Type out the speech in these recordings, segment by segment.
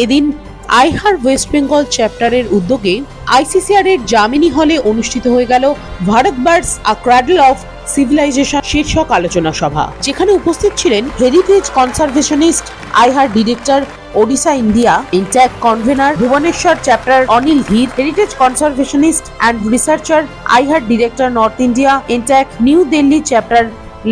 এদিন আইহার ওয়েস্ট বেঙ্গল চ্যাপ্টারের উদ্যোগে আইসিসিআর এর জামিনী হলে অনুষ্ঠিত হয়ে গেল Bharat birds a cradle of civilization শীর্ষক আলোচনা সভা, যেখানে উপস্থিত ছিলেন হেরিটেজ কনজারভেশনিস্ট আইহার director Odisha India INTACH convener Bhubaneswar chapter Anil Dhir, heritage conservationist and researcher আইহার director north India INTACH New Delhi chapter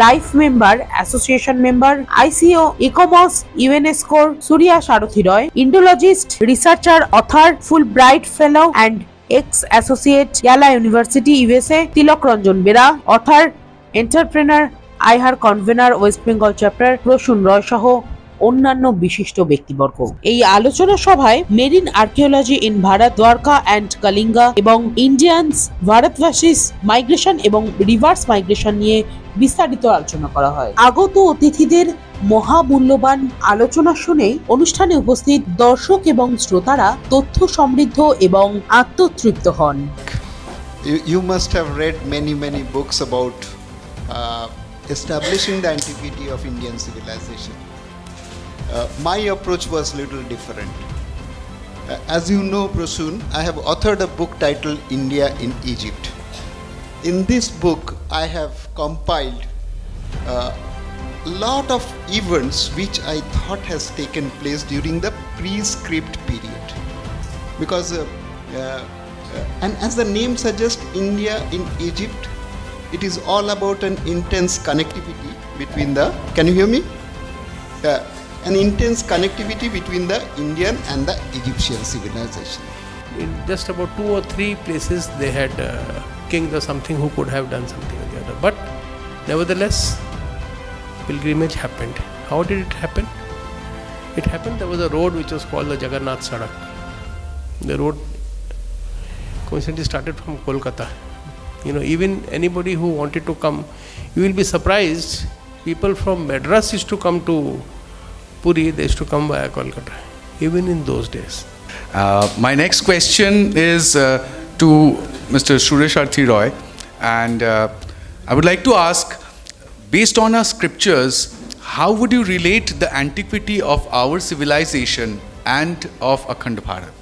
life member association member আইসিও ইকমস ইউনেস্কোর Suriya Sarathi Roy, indologist researcher author Fulbright fellow and ex associate Yale university USA Tilak Ranjan Bera, author entrepreneur আইহার convener West Bengal chapter Prasun রয় সহ অন্যান্য বিশিষ্ট ব্যক্তিবর্গ। এই আলোচনা সভায় marine archaeology in Bharat, Dwarka and Kalinga এবং ইন্ডিয়ান্স ভারতবাসীস মাইগ্রেশন এবং রিভার্স মাইগ্রেশন নিয়ে বিস্তারিত আলোচনা করা হয়। আগত অতিথিদের মহামূল্যবান আলোচনা শুনে অনুষ্ঠানে উপস্থিত দর্শক এবং শ্রোতারা তথ্য সমৃদ্ধ এবং আত্মতৃপ্ত হন। You must have read many books about establishing the antiquity of Indian civilization. My approach was little different. As you know, Prasoon, I have authored a book titled India in Egypt. In this book, I have compiled a lot of events which I thought has taken place during the pre-script period. Because, and as the name suggests, India in Egypt, it is all about an intense connectivity between the, can you hear me? An intense connectivity between the Indian and the Egyptian civilization. In just about 2 or 3 places they had kings or something who could have done something or the other. But nevertheless, pilgrimage happened. How did it happen? It happened, there was a road which was called the Jagannath Sadak. The road coincidentally started from Kolkata. You know, even anybody who wanted to come, you will be surprised, people from Madras used to come to Puri, they used to come via Kolkata, even in those days. My next question is to Mr. Suresh Arthi Roy, and I would like to ask, based on our scriptures, how would you relate the antiquity of our civilization and of Akhand Bharat?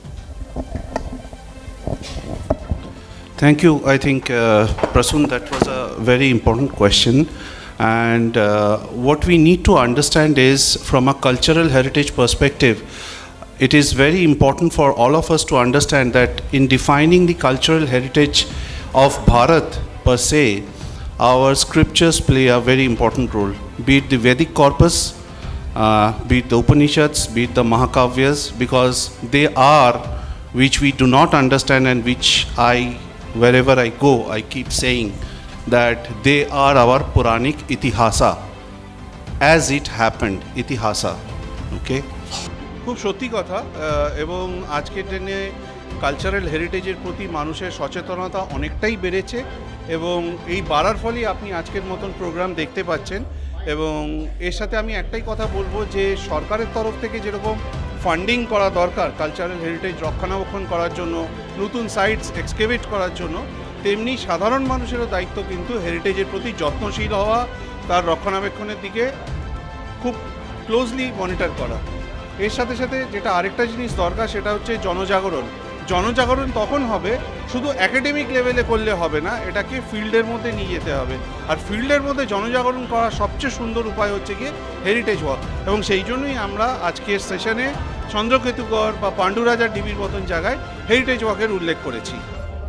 Thank you. I think, Prasoon, that was a very important question. And what we need to understand is, from a cultural heritage perspective, it is very important for all of us to understand that in defining the cultural heritage of Bharat per se, our scriptures play a very important role. Be it the Vedic corpus, be it the Upanishads, be it the Mahakavyas, because they are which we do not understand and which wherever I go, I keep saying that they are our Puranic Itihasa, as it happened, Itihasa. Okay? খুব সত্যি কথা, এবং আজকের দিনে cultural হেরিটেজের প্রতি মানুষের সচেতনতা অনেকটাই বেড়েছে, এবং এই বাড়ার ফলেই আপনি আজকের মতন প্রোগ্রাম দেখতে পাচ্ছেন। এবং এর সাথে আমি একটাই কথা বলবো যে সরকারের তরফ থেকে যেরকম ফান্ডিং করা দরকার কালচারাল হেরিটেজ রক্ষণাবেক্ষণ করার জন্য, নতুন সাইটস এক্সকেভেট করার জন্য, তেমনি সাধারণ মানুষেরও দায়িত্ব কিন্তু হেরিটেজের প্রতি যত্নশীল হওয়া, তার রক্ষণাবেক্ষণের দিকে খুব ক্লোজলি মনিটর করা। এর সাথে সাথে যেটা আরেকটা জিনিস দরকার, সেটা হচ্ছে জনজাগরণ। জনজাগরণ তখন হবে, শুধু একাডেমিক লেভেলে করলে হবে না, এটাকে ফিল্ডের মধ্যে নিয়ে যেতে হবে। আর ফিল্ডের মধ্যে জনজাগরণ করার সবচেয়ে সুন্দর উপায় হচ্ছে গিয়ে হেরিটেজ ওয়াক। এবং সেই জন্যই আমরা আজকের সেশনে চন্দ্রকেতুগড় বা পাণ্ডুরাজার ডিবির মতন জায়গায় হেরিটেজ ওয়াকের উল্লেখ করেছি।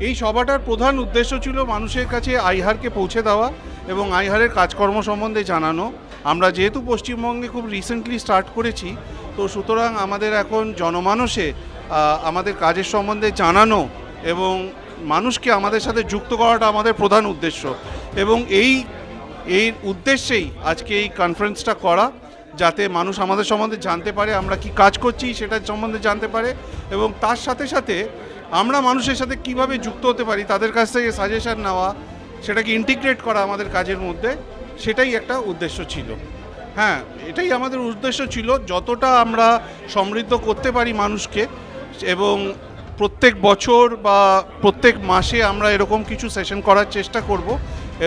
এই সভাটার প্রধান উদ্দেশ্য ছিল মানুষের কাছে আইহারকে পৌঁছে দেওয়া এবং আইহারের কাজকর্ম সম্বন্ধে জানানো। আমরা যেহেতু পশ্চিমবঙ্গে খুব রিসেন্টলি স্টার্ট করেছি, তো সুতরাং আমাদের এখন জনমানসে আমাদের কাজের সম্বন্ধে জানানো এবং মানুষকে আমাদের সাথে যুক্ত করাটা আমাদের প্রধান উদ্দেশ্য। এবং এই উদ্দেশ্যেই আজকে এই কনফারেন্সটা করা, যাতে মানুষ আমাদের সম্বন্ধে জানতে পারে, আমরা কি কাজ করছি সেটার সম্বন্ধে জানতে পারে, এবং তার সাথে সাথে আমরা মানুষের সাথে কিভাবে যুক্ত হতে পারি, তাদের কাছ থেকে সাজেশন নেওয়া, সেটাকে ইন্টিগ্রেট করা আমাদের কাজের মধ্যে, সেটাই একটা উদ্দেশ্য ছিল। হ্যাঁ, এটাই আমাদের উদ্দেশ্য ছিল, যতটা আমরা সমৃদ্ধ করতে পারি মানুষকে। এবং প্রত্যেক বছর বা প্রত্যেক মাসে আমরা এরকম কিছু সেশন করার চেষ্টা করব।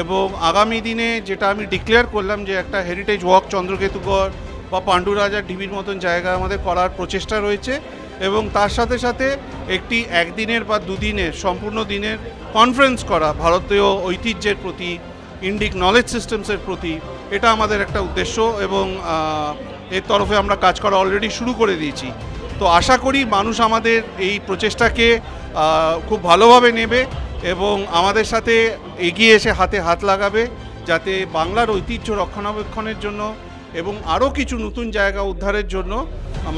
এবং আগামী দিনে যেটা আমি ডিক্লেয়ার করলাম যে একটা হেরিটেজ ওয়াক চন্দ্রকেতুগড় বা পাণ্ডুরাজার ঢিবির মতন জায়গা আমাদের করার প্রচেষ্টা রয়েছে, এবং তার সাথে সাথে একটি একদিনের বা দুদিনের সম্পূর্ণ দিনের কনফারেন্স করা ভারতীয় ঐতিহ্যের প্রতি, ইন্ডিক নলেজ সিস্টেমসের প্রতি, এটা আমাদের একটা উদ্দেশ্য, এবং এর তরফে আমরা কাজ করা অলরেডি শুরু করে দিয়েছি। তো আশা করি মানুষ আমাদের এই প্রচেষ্টাকে খুব ভালোভাবে নেবে এবং আমাদের সাথে এগিয়ে এসে হাতে হাত লাগাবে, যাতে বাংলার ঐতিহ্য রক্ষণাবেক্ষণের জন্য এবং আরও কিছু নতুন জায়গা উদ্ধারের জন্য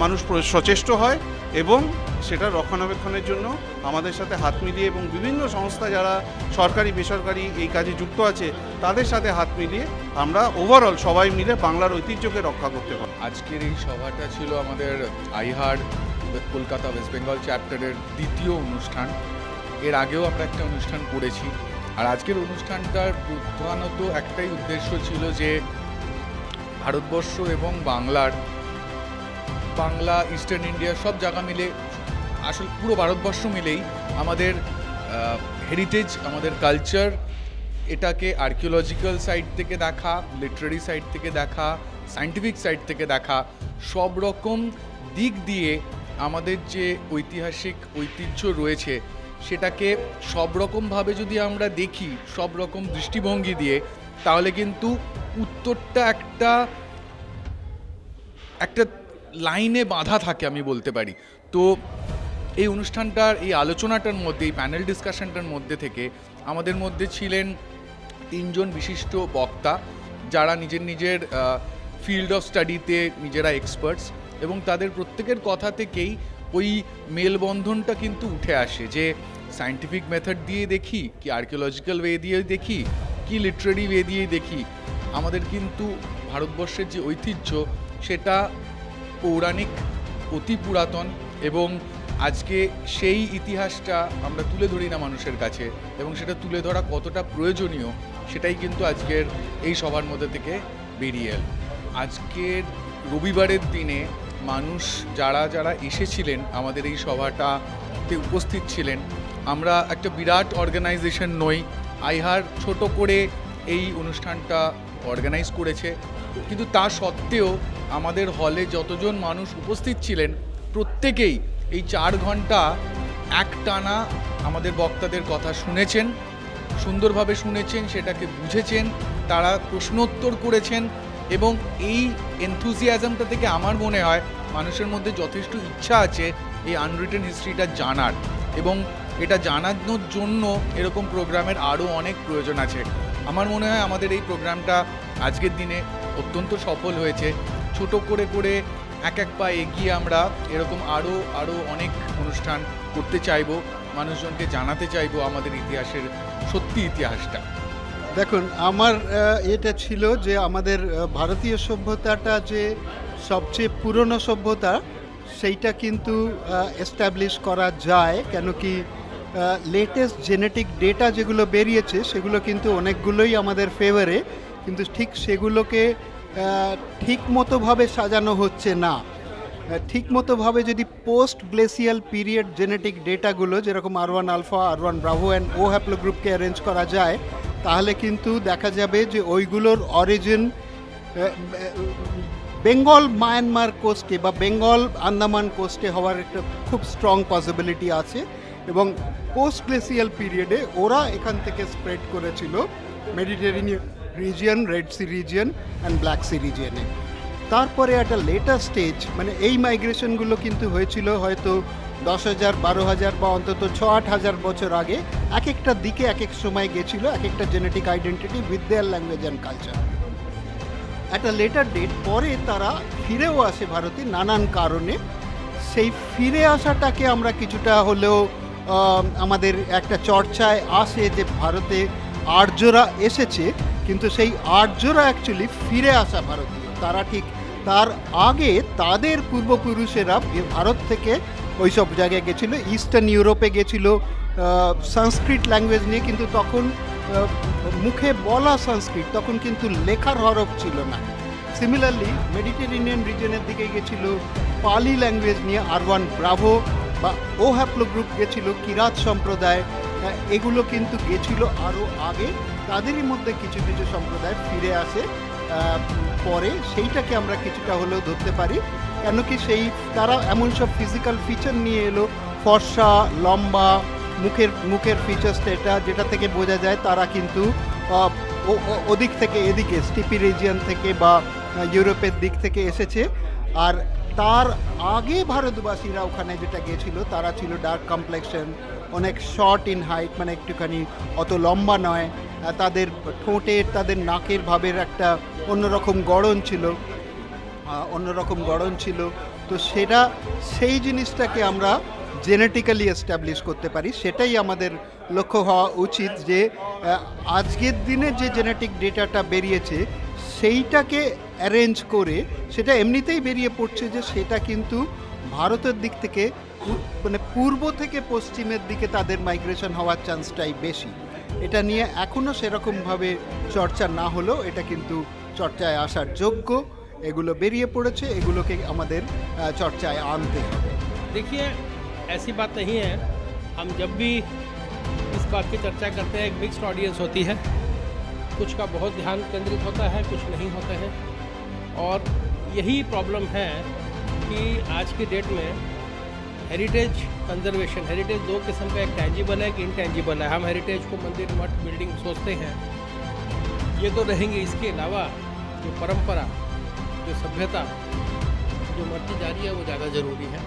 মানুষ সচেষ্ট হয়, এবং সেটা রক্ষণাবেক্ষণের জন্য আমাদের সাথে হাত মিলিয়ে এবং বিভিন্ন সংস্থা যারা সরকারি বেসরকারি এই কাজে যুক্ত আছে তাদের সাথে হাত মিলিয়ে আমরা ওভারঅল সবাই মিলে বাংলার ঐতিহ্যকে রক্ষা করতে পারি। আজকের এই সভাটা ছিল আমাদের আইহার কলকাতা ওয়েস্ট বেঙ্গল চ্যাপ্টারের দ্বিতীয় অনুষ্ঠান। এর আগেও আমরা একটা অনুষ্ঠান করেছি, আর আজকের অনুষ্ঠানটার প্রধানত একটাই উদ্দেশ্য ছিল যে ভারতবর্ষ এবং বাংলা ইস্টার্ন ইন্ডিয়া সব জায়গা মিলে, আসলে পুরো ভারতবর্ষ মিলেই আমাদের হেরিটেজ, আমাদের কালচার, এটাকে আর্কিওলজিক্যাল সাইড থেকে দেখা, লিটারারি সাইড থেকে দেখা, সায়েন্টিফিক সাইড থেকে দেখা, সব রকম দিক দিয়ে আমাদের যে ঐতিহাসিক ঐতিহ্য রয়েছে সেটাকে সব রকমভাবে যদি আমরা দেখি, সব রকম দৃষ্টিভঙ্গি দিয়ে, তাহলে কিন্তু উত্তরটা একটা লাইনে বাঁধা থাকে আমি বলতে পারি। তো এই অনুষ্ঠানটার, এই আলোচনাটার মধ্যে, এই প্যানেল ডিসকাশনটার মধ্যে থেকে আমাদের মধ্যে ছিলেন 3 জন বিশিষ্ট বক্তা, যারা নিজের ফিল্ড অফ স্টাডিতে নিজেরা এক্সপার্টস, এবং তাদের প্রত্যেকের কথা থেকেই ওই মেলবন্ধনটা কিন্তু উঠে আসে যে সায়েন্টিফিক মেথড দিয়ে দেখি, কি আর্কিওলজিক্যাল ওয়ে দিয়ে দেখি, কি লিটারারি ওয়ে দিয়ে দেখি, আমাদের কিন্তু ভারতবর্ষের যে ঐতিহ্য সেটা পৌরাণিক, অতি পুরাতন, এবং আজকে সেই ইতিহাসটা আমরা তুলে ধরি না মানুষের কাছে, এবং সেটা তুলে ধরা কতটা প্রয়োজনীয় সেটাই কিন্তু আজকের এই সভার মধ্যে থেকে বেরিয়ে এল। আজকের রবিবারের দিনে মানুষ যারা এসেছিলেন আমাদের এই সভাটাতে উপস্থিত ছিলেন, আমরা একটা বিরাট অর্গানাইজেশন নই, আইহার ছোট করে এই অনুষ্ঠানটা অর্গানাইজ করেছে, কিন্তু তা সত্ত্বেও আমাদের হলে যতজন মানুষ উপস্থিত ছিলেন প্রত্যেকেই এই 4 ঘন্টা একটানা আমাদের বক্তাদের কথা শুনেছেন, সুন্দরভাবে শুনেছেন, সেটাকে বুঝেছেন, তারা প্রশ্নোত্তর করেছেন, এবং এই এনথুজিয়াজমটা থেকে আমার মনে হয় মানুষের মধ্যে যথেষ্ট ইচ্ছা আছে এই আনরিটেন হিস্ট্রিটা জানার, এবং এটা জানানোর জন্য এরকম প্রোগ্রামের আরও অনেক প্রয়োজন আছে। আমার মনে হয় আমাদের এই প্রোগ্রামটা আজকের দিনে অত্যন্ত সফল হয়েছে। ছোট করে এক পা এগিয়ে আমরা এরকম আরও অনেক অনুষ্ঠান করতে চাইবো, মানুষজনকে জানাতে চাইবো আমাদের ইতিহাসের সত্যি ইতিহাসটা। দেখুন, আমার এটা ছিল যে আমাদের ভারতীয় সভ্যতাটা যে সবচেয়ে পুরনো সভ্যতা, সেইটা কিন্তু এস্টাবলিশ করা যায়, কেন কি লেটেস্ট জেনেটিক ডেটা যেগুলো বেরিয়েছে সেগুলো কিন্তু অনেকগুলোই আমাদের ফেভারে, কিন্তু ঠিক সেগুলোকে ঠিক মতোভাবে সাজানো হচ্ছে না। ঠিক মতোভাবে যদি পোস্ট গ্লেসিয়াল পিরিয়ড জেনেটিক ডেটাগুলো, যেরকম R1 alpha, R1 bravo and O haplo গ্রুপকে অ্যারেঞ্জ করা যায়, তাহলে কিন্তু দেখা যাবে যে ওইগুলোর অরিজিন বেঙ্গল মায়ানমার কোস্টে বা বেঙ্গল আন্দামান কোস্টে হওয়ার একটা খুব স্ট্রং পসিবিলিটি আছে, এবং পোস্ট গ্লেসিয়াল পিরিয়ডে ওরা এখান থেকে স্প্রেড করেছিল Mediterranean region, red sea region and black sea রিজিয়নে। তারপরে একটা লেটার স্টেজ, মানে এই মাইগ্রেশনগুলো কিন্তু হয়েছিল হয়তো 10,000, 12,000 বা অন্তত 6-8 হাজার বছর আগে, এক একটা দিকে এক এক সময় গেছিলো, এক একটা genetic identity with their language and culture. একটা লেটার ডেট পরে তারা ফিরেও আসে ভারতে নানান কারণে। সেই ফিরে আসাটাকে আমরা কিছুটা হলেও আমাদের একটা চর্চায় আসে যে ভারতে আর্যরা এসেছে, কিন্তু সেই আর্যরা অ্যাকচুয়ালি ফিরে আসা ভারতীয়, তারা ঠিক তার আগে তাদের পূর্বপুরুষেরা ভারত থেকে ওই সব জায়গায় গেছিলো, ইস্টার্ন ইউরোপে গেছিলো সংস্কৃত ল্যাঙ্গুয়েজ নিয়ে, কিন্তু তখন মুখে বলা সংস্কৃত, তখন কিন্তু লেখার হরফ ছিল না। সিমিলারলি মেডিটেরিয়ান রিজনের দিকে গেছিল পালি ল্যাঙ্গুয়েজ নিয়ে, R1 ব্রাভো বা ও হ্যাপ্লো গ্রুপ গেছিল, কিরাত সম্প্রদায়, এগুলো কিন্তু গেছিল আরও আগে। তাদেরই মধ্যে কিছু কিছু সম্প্রদায় ফিরে আসে, পরে সেইটাকে আমরা কিছুটা হলেও ধরতে পারি। কেন কি সেই তারা এমন সব ফিজিক্যাল ফিচার নিয়ে এলো, ফর্সা, লম্বা, মুখের ফিচার্সটা এটা, যেটা থেকে বোঝা যায় তারা কিন্তু ওদিক থেকে এদিকে স্টিপি রিজিয়ন থেকে বা ইউরোপের দিক থেকে এসেছে। আর তার আগে ভারতবাসীরা ওখানে যেটা গেছিল তারা ছিল ডার্ক কমপ্লেক্সন, অনেক শর্ট ইন হাইট, মানে একটুখানি অত লম্বা নয়, তাদের ঠোঁটের তাদের নাকের ভাবের একটা অন্যরকম গড়ন ছিল। তো সেই জিনিসটাকে আমরা জেনেটিক্যালি এস্টাবলিশ করতে পারি। সেটাই আমাদের লক্ষ্য হওয়া উচিত, যে আজকের দিনে যে জেনেটিক ডেটাটা বেরিয়েছে সেইটাকে অ্যারেঞ্জ করে, সেটা এমনিতেই বেরিয়ে পড়ছে যে সেটা কিন্তু ভারতের দিক থেকে মানে পূর্ব থেকে পশ্চিমের দিকে তাদের মাইগ্রেশন হওয়ার চান্সটাই বেশি। এটা নিয়ে এখনও সেরকমভাবে চর্চা না হলেও এটা কিন্তু চর্চায় আসার যোগ্য। এগুলো বেরিয়ে পড়েছে, এগুলোকে আমাদের চর্চায় আনতে হবে। देखिए, ऐसी बात नहीं है। हम जब भी इस बात की चर्चा करते हैं, एक मिक्स्ड ऑडियंस होती है, कुछ का बहुत ध्यान केंद्रित होता है, कुछ नहीं होते हैं। और यही प्रॉब्लम है कि आज की डेट में हेरिटेज कंजर्वेशन, हेरिटेज दो किस्म का, एक टैंजिबल है, एक इनटैंजिबल है। हम हेरिटेज को मंदिर, मठ, बिल्डिंग सोचते हैं, ये तो रहेंगे। इसके अलावा जो परंपरा, जो सभ्यता जो मरती जा रही है, वो ज़्यादा ज़रूरी है।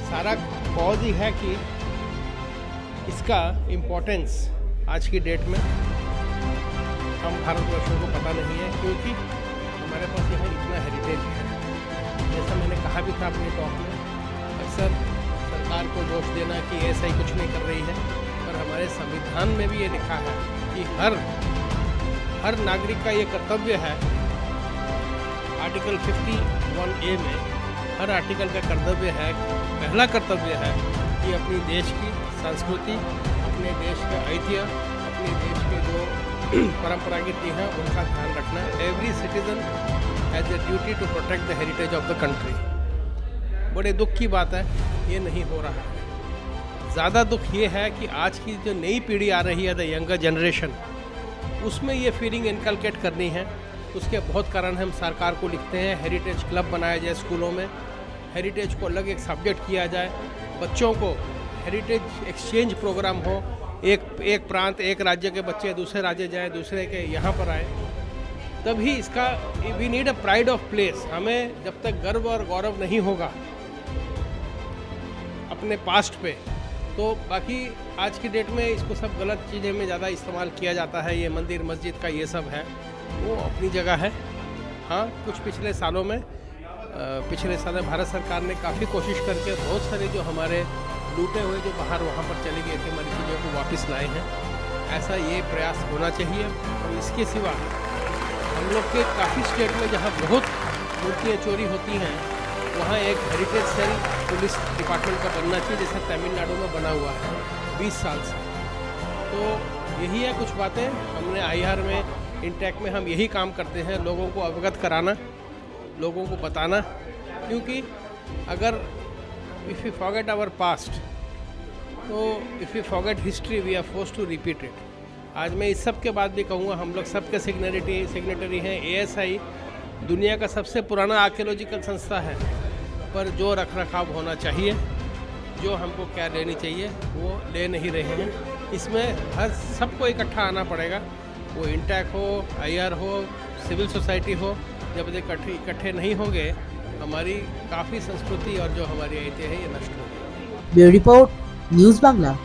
सारा कॉज ही है कि इसका इम्पोर्टेंस आज की डेट में हम भारतवर्षों को पता नहीं है, क्योंकि हमारे पास यहाँ इतना हेरिटेज है। जैसा मैंने कहा भी था अपने टॉक में, अक्सर सरकार को दोष देना कि ऐसा ही कुछ नहीं कर रही है, पर हमारे संविधान में भी ये लिखा है कि हर नागरिक का ये कर्तव्य है। आर्टिकल 51A में हर आर्टिकल का कर्तव्य है, पहला कर्तव्य है कि अपनी देश की संस्कृति, अपने देश का ऐतिह्य, अपने देश के जो परंपरागत हैं उनका ध्यान रखना। Every citizen has a duty to protect the heritage of the country. बड़े दुख की बात है, ये नहीं हो रहा है। ज़्यादा दुख ये है कि आज की जो नई पीढ़ी आ रही है, द यंगर जनरेशन, उसमें ये फीलिंग इनकलकेट करनी है। उसके बहुत कारण हम सरकार को लिखते हैं, हेरिटेज क्लब बनाया जाए स्कूलों में, हेरिटेज को अलग एक सब्जेक्ट किया जाए, बच्चों को हेरिटेज एक्सचेंज प्रोग्राम हो, एक प्रांत, एक राज्य के बच्चे दूसरे राज्य जाए, दूसरे के यहाँ पर आए, तभी इसका we need a pride of place. हमें जब तक गर्व और गौरव नहीं होगा अपने पास्ट पे, तो बाकी आज की डेट में इसको सब गलत चीज़ें में ज़्यादा इस्तेमाल किया जाता है। ये मंदिर मस्जिद का ये सब है, वो अपनी जगह है। हाँ, कुछ पिछले सालों में भारत सरकार ने काफ़ी कोशिश करके बहुत सारे जो हमारे लूटे हुए जो बाहर वहाँ पर चले गए थे, हमारी चीज़ों को वापस लाए हैं। ऐसा ये प्रयास होना चाहिए। और इसके सिवा हम लोग के काफ़ी स्टेट में जहाँ बहुत मूर्तियाँ चोरी होती हैं, वहाँ एक हेरिटेज सेल पुलिस डिपार्टमेंट का बनना चाहिए, जैसे तमिलनाडु में बना हुआ है 20 साल से। तो यही है कुछ बातें हमने IR में, इंटैक में हम यही काम करते हैं, लोगों को अवगत कराना, लोगों को बताना। क्योंकि अगर if you forget our past, तो if you forget history, we are forced to repeat it. आज मैं इस सब के बाद भी कहूँगा, हम लोग सबके सिग्नेटरी हैं। ASI दुनिया का सबसे पुराना आर्कियोलॉजिकल संस्था है, पर जो रख रखाव होना चाहिए, जो हमको क्या लेनी चाहिए, वो ले नहीं रहे हैं। इसमें हर सबको इकट्ठा आना पड़ेगा, वो इंटैक हो, IR हो, सिविल सोसाइटी हो। जब इकट्ठे नहीं होंगे, हमारी काफ़ी संस्कृति और जो हमारी ऐतिह्य है ये नष्ट होगी। Bureau report, news Bangla.